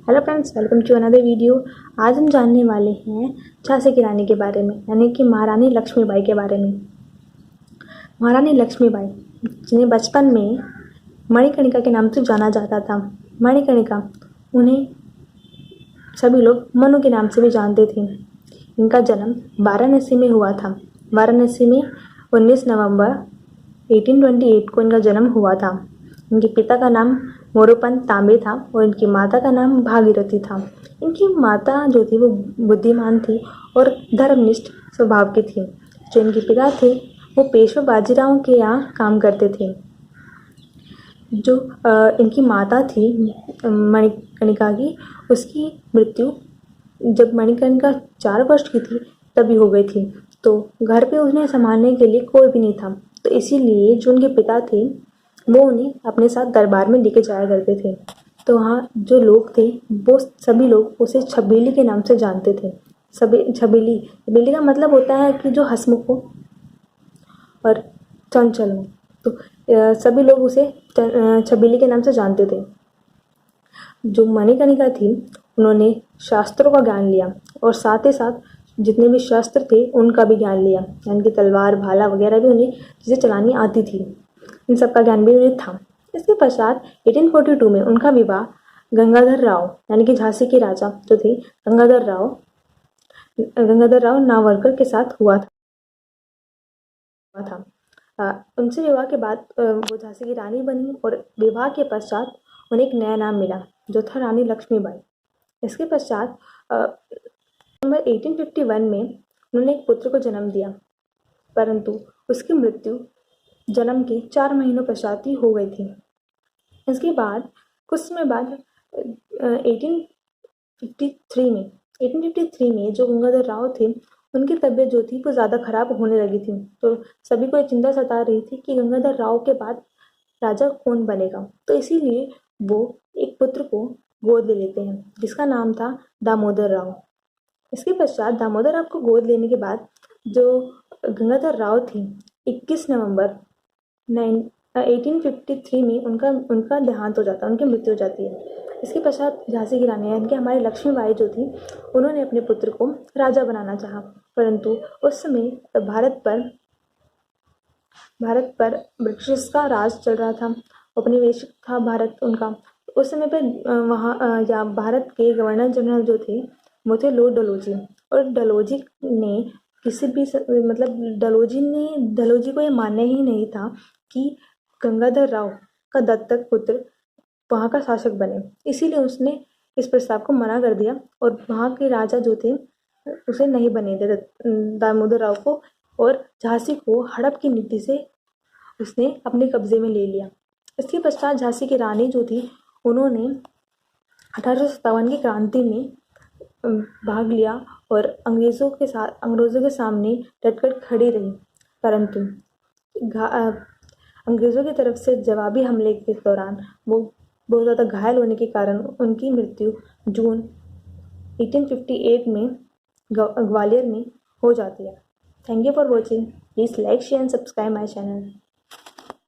Hello friends, welcome to another video. आज हम जानने वाले हैं झांसी की रानी के बारे में, यानी कि महारानी लक्ष्मीबाई के बारे में। महारानी लक्ष्मीबाई जिन्हें बचपन में मणिकर्णिका के नाम से जाना जाता था। मणिकर्णिका, उन्हें सभी लोग मनु के नाम से भी जानते थे। इनका जन्म वाराणसी में हुआ था। वाराणसी में 19 नवंबर 1828 को इनका जन्म हुआ था। इनके पिता का नाम मोरोपंत तांबे था और इनकी माता का नाम भागीरथी था। इनकी माता जो थी वो बुद्धिमान थी और धर्मनिष्ठ स्वभाव की थी। जो इनके पिता थे वो पेशवा बाजीराव के यहाँ काम करते थे। जो इनकी माता थी मणिकर्णिका की, उसकी मृत्यु जब मणिकर्णिका 4 वर्ष की थी तभी हो गई थी। तो घर पे उन्हें संभालने के लिए कोई भी नहीं था, तो इसीलिए जो उनके पिता थे वो उन्हें अपने साथ दरबार में लेके जाया करते थे। तो वहाँ जो लोग थे वो सभी लोग उसे छबीली के नाम से जानते थे। सभी छबीली छबीली का मतलब होता है कि जो हंसमुख हो और चंचल हो। तो सभी लोग उसे छबीली के नाम से जानते थे। जो मणिकर्णिका थी उन्होंने शास्त्रों का ज्ञान लिया और साथ ही साथ जितने भी शस्त्र थे उनका भी ज्ञान लिया, यानी कि तलवार भाला वगैरह भी उन्हें चीज़ें चलानी आती थी। इन सब का ज्ञान भी उन्हें था। इसके पश्चात 1842 में उनका विवाह गंगाधर राव, यानी कि झांसी के राजा जो थे गंगाधर राव नावरकर के साथ हुआ था। उनसे विवाह के बाद वो झांसी की रानी बनी और विवाह के पश्चात उन्हें एक नया नाम मिला जो था रानी लक्ष्मीबाई। इसके पश्चात नवंबर 1851 में उन्होंने एक पुत्र को जन्म दिया, परंतु उसकी मृत्यु जन्म के 4 महीनों पश्चात ही हो गई थी। इसके बाद कुछ समय बाद 1853 में जो गंगाधर राव थे उनकी तबीयत जो थी वो ज़्यादा खराब होने लगी थी। तो सभी को ये चिंता सता रही थी कि गंगाधर राव के बाद राजा कौन बनेगा। तो इसीलिए वो एक पुत्र को गोद ले लेते हैं जिसका नाम था दामोदर राव। इसके पश्चात दामोदर राव को गोद लेने के बाद जो गंगाधर राव थी 21 नवंबर 1853 में उनका देहांत हो जाता है, उनकी मृत्यु हो जाती है। इसके पश्चात झांसी की रानी यानी कि हमारी लक्ष्मीबाई जो थी उन्होंने अपने पुत्र को राजा बनाना चाहा, परंतु उस समय भारत पर ब्रिटिश का राज चल रहा था, औपनिवेशिक था भारत उनका। उस समय पर वहाँ या भारत के गवर्नर जनरल जो थे वो थे लॉर्ड डलहौजी। और डलहौजी ने डलहौजी को ये मानना ही नहीं था कि गंगाधर राव का दत्तक पुत्र वहाँ का शासक बने। इसीलिए उसने इस प्रस्ताव को मना कर दिया और वहाँ के राजा जो थे उसे नहीं बने थे दामोदर राव को, और झांसी को हड़प की नीति से उसने अपने कब्जे में ले लिया। इसके पश्चात झांसी की रानी जो थी उन्होंने 1857 की क्रांति में भाग लिया और अंग्रेज़ों के सामने डटकर खड़ी रही, परंतु अंग्रेज़ों की तरफ से जवाबी हमले के दौरान वो बहुत ज़्यादा घायल होने के कारण उनकी मृत्यु जून 1858 में ग्वालियर में हो जाती है। Thank you for watching. Please like share and subscribe my channel.